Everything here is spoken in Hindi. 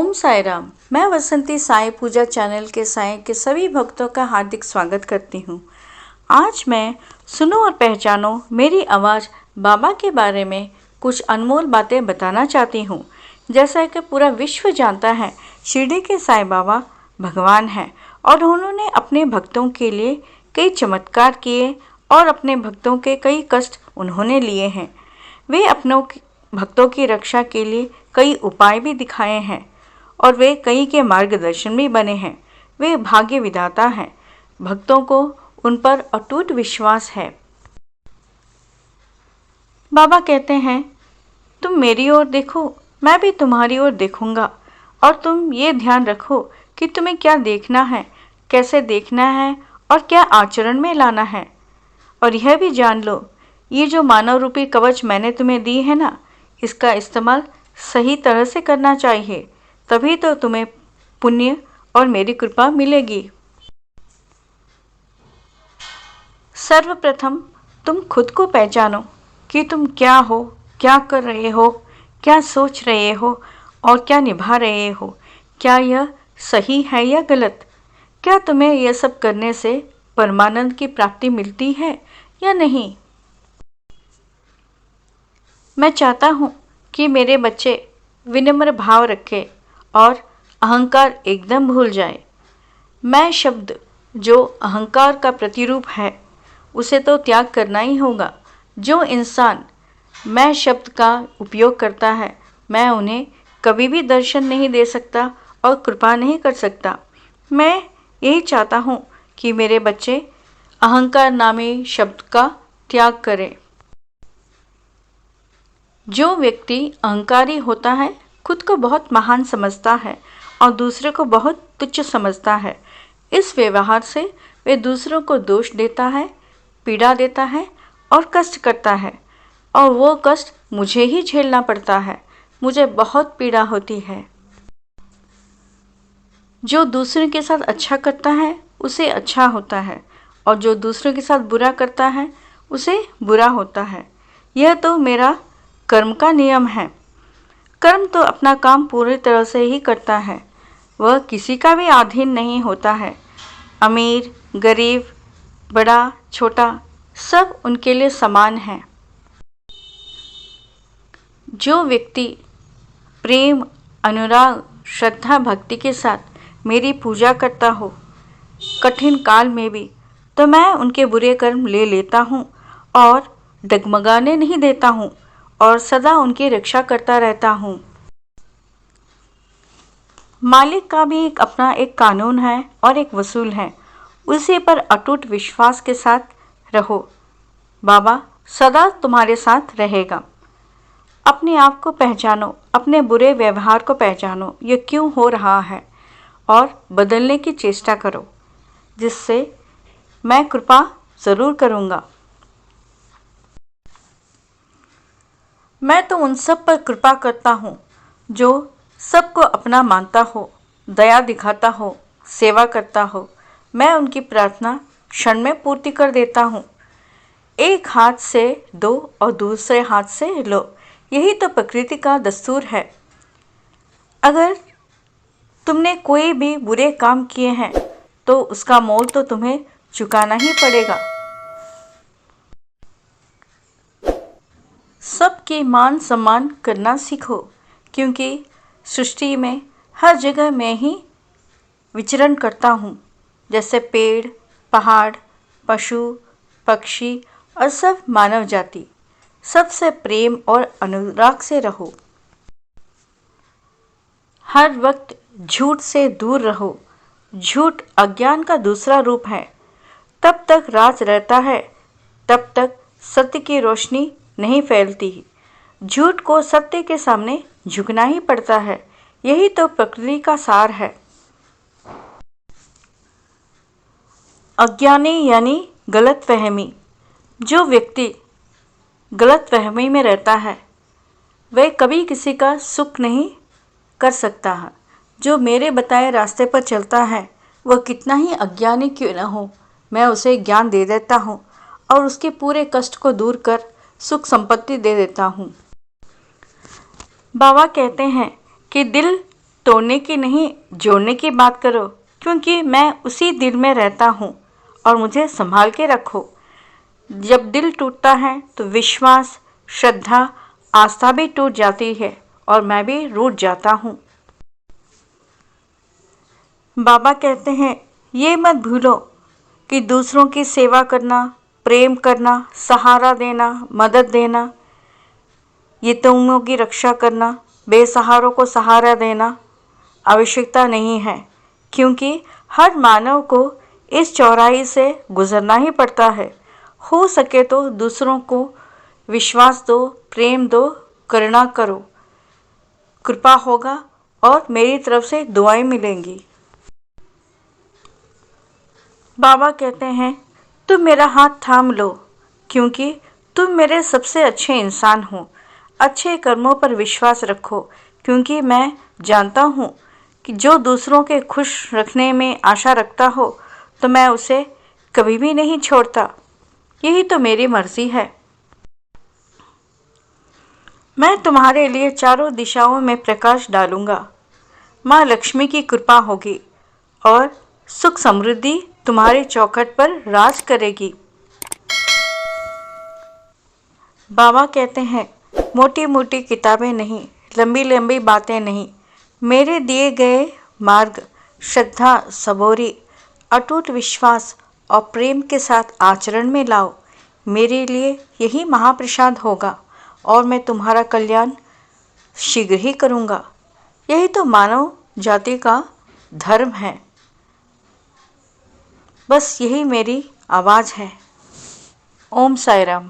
ओम साई राम। मैं वसंती साई पूजा चैनल के साई के सभी भक्तों का हार्दिक स्वागत करती हूँ। आज मैं सुनो और पहचानो मेरी आवाज़ बाबा के बारे में कुछ अनमोल बातें बताना चाहती हूँ। जैसा कि पूरा विश्व जानता है, शिरडी के साई बाबा भगवान हैं और उन्होंने अपने भक्तों के लिए कई चमत्कार किए और अपने भक्तों के कई कष्ट उन्होंने लिए हैं। वे अपनों भक्तों की रक्षा के लिए कई उपाय भी दिखाए हैं और वे कई के मार्गदर्शन भी बने हैं। वे भाग्य विधाता हैं। भक्तों को उन पर अटूट विश्वास है। बाबा कहते हैं, तुम मेरी ओर देखो, मैं भी तुम्हारी ओर देखूंगा और तुम ये ध्यान रखो कि तुम्हें क्या देखना है, कैसे देखना है और क्या आचरण में लाना है। और यह भी जान लो, ये जो मानव रूपी कवच मैंने तुम्हें दी है ना, इसका इस्तेमाल सही तरह से करना चाहिए, तभी तो तुम्हें पुण्य और मेरी कृपा मिलेगी। सर्वप्रथम तुम खुद को पहचानो कि तुम क्या हो, क्या कर रहे हो, क्या सोच रहे हो और क्या निभा रहे हो। क्या यह सही है या गलत? क्या तुम्हें यह सब करने से परमानंद की प्राप्ति मिलती है या नहीं? मैं चाहता हूँ कि मेरे बच्चे विनम्र भाव रखें और अहंकार एकदम भूल जाए। मैं शब्द जो अहंकार का प्रतिरूप है, उसे तो त्याग करना ही होगा। जो इंसान मैं शब्द का उपयोग करता है, मैं उन्हें कभी भी दर्शन नहीं दे सकता और कृपा नहीं कर सकता। मैं यही चाहता हूँ कि मेरे बच्चे अहंकार नामी शब्द का त्याग करें। जो व्यक्ति अहंकारी होता है, खुद को बहुत महान समझता है और दूसरे को बहुत तुच्छ समझता है। इस व्यवहार से वे दूसरों को दोष देता है, पीड़ा देता है और कष्ट करता है, और वो कष्ट मुझे ही झेलना पड़ता है। मुझे बहुत पीड़ा होती है। जो दूसरों के साथ अच्छा करता है, उसे अच्छा होता है, और जो दूसरों के साथ बुरा करता है, उसे बुरा होता है। यह तो मेरा कर्म का नियम है। कर्म तो अपना काम पूरी तरह से ही करता है। वह किसी का भी अधीन नहीं होता है। अमीर, गरीब, बड़ा, छोटा, सब उनके लिए समान है। जो व्यक्ति प्रेम, अनुराग, श्रद्धा, भक्ति के साथ मेरी पूजा करता हो, कठिन काल में भी, तो मैं उनके बुरे कर्म ले लेता हूँ और डगमगाने नहीं देता हूँ और सदा उनकी रक्षा करता रहता हूँ। मालिक का भी अपना एक कानून है और एक वसूल है। उसी पर अटूट विश्वास के साथ रहो। बाबा सदा तुम्हारे साथ रहेगा। अपने आप को पहचानो, अपने बुरे व्यवहार को पहचानो, ये क्यों हो रहा है, और बदलने की चेष्टा करो, जिससे मैं कृपा ज़रूर करूँगा। मैं तो उन सब पर कृपा करता हूँ जो सबको अपना मानता हो, दया दिखाता हो, सेवा करता हो। मैं उनकी प्रार्थना क्षण में पूर्ति कर देता हूँ। एक हाथ से दो और दूसरे हाथ से लो, यही तो प्रकृति का दस्तूर है। अगर तुमने कोई भी बुरे काम किए हैं, तो उसका मोल तो तुम्हें चुकाना ही पड़ेगा। सबके मान सम्मान करना सीखो, क्योंकि सृष्टि में हर जगह मैं ही विचरण करता हूँ। जैसे पेड़, पहाड़, पशु, पक्षी और सब मानव जाति, सबसे प्रेम और अनुराग से रहो। हर वक्त झूठ से दूर रहो। झूठ अज्ञान का दूसरा रूप है। तब तक राज रहता है, तब तक सत्य की रोशनी नहीं फैलती। झूठ को सत्य के सामने झुकना ही पड़ता है। यही तो प्रकृति का सार है। अज्ञानी यानी गलतफहमी। जो व्यक्ति गलतफहमी में रहता है, वह कभी किसी का सुख नहीं कर सकता है। जो मेरे बताए रास्ते पर चलता है, वह कितना ही अज्ञानी क्यों न हो, मैं उसे ज्ञान दे देता हूँ और उसके पूरे कष्ट को दूर कर सुख संपत्ति दे देता हूँ। बाबा कहते हैं कि दिल तोड़ने की नहीं, जोड़ने की बात करो, क्योंकि मैं उसी दिल में रहता हूँ और मुझे संभाल के रखो। जब दिल टूटता है तो विश्वास, श्रद्धा, आस्था भी टूट जाती है और मैं भी रूठ जाता हूँ। बाबा कहते हैं, ये मत भूलो कि दूसरों की सेवा करना, प्रेम करना, सहारा देना, मदद देना, यतीमों की रक्षा करना, बेसहारों को सहारा देना आवश्यकता नहीं है, क्योंकि हर मानव को इस चौराहे से गुजरना ही पड़ता है। हो सके तो दूसरों को विश्वास दो, प्रेम दो, करुणा करो, कृपा होगा और मेरी तरफ से दुआएं मिलेंगी। बाबा कहते हैं, तुम मेरा हाथ थाम लो, क्योंकि तुम मेरे सबसे अच्छे इंसान हो। अच्छे कर्मों पर विश्वास रखो, क्योंकि मैं जानता हूँ कि जो दूसरों के खुश रखने में आशा रखता हो तो मैं उसे कभी भी नहीं छोड़ता। यही तो मेरी मर्जी है। मैं तुम्हारे लिए चारों दिशाओं में प्रकाश डालूंगा। माँ लक्ष्मी की कृपा होगी और सुख समृद्धि तुम्हारे चौखट पर राज करेगी। बाबा कहते हैं, मोटी मोटी किताबें नहीं, लंबी लंबी बातें नहीं, मेरे दिए गए मार्ग श्रद्धा, सबूरी, अटूट विश्वास और प्रेम के साथ आचरण में लाओ। मेरे लिए यही महाप्रसाद होगा और मैं तुम्हारा कल्याण शीघ्र ही करूँगा। यही तो मानव जाति का धर्म है। बस यही मेरी आवाज़ है। ओम साई राम।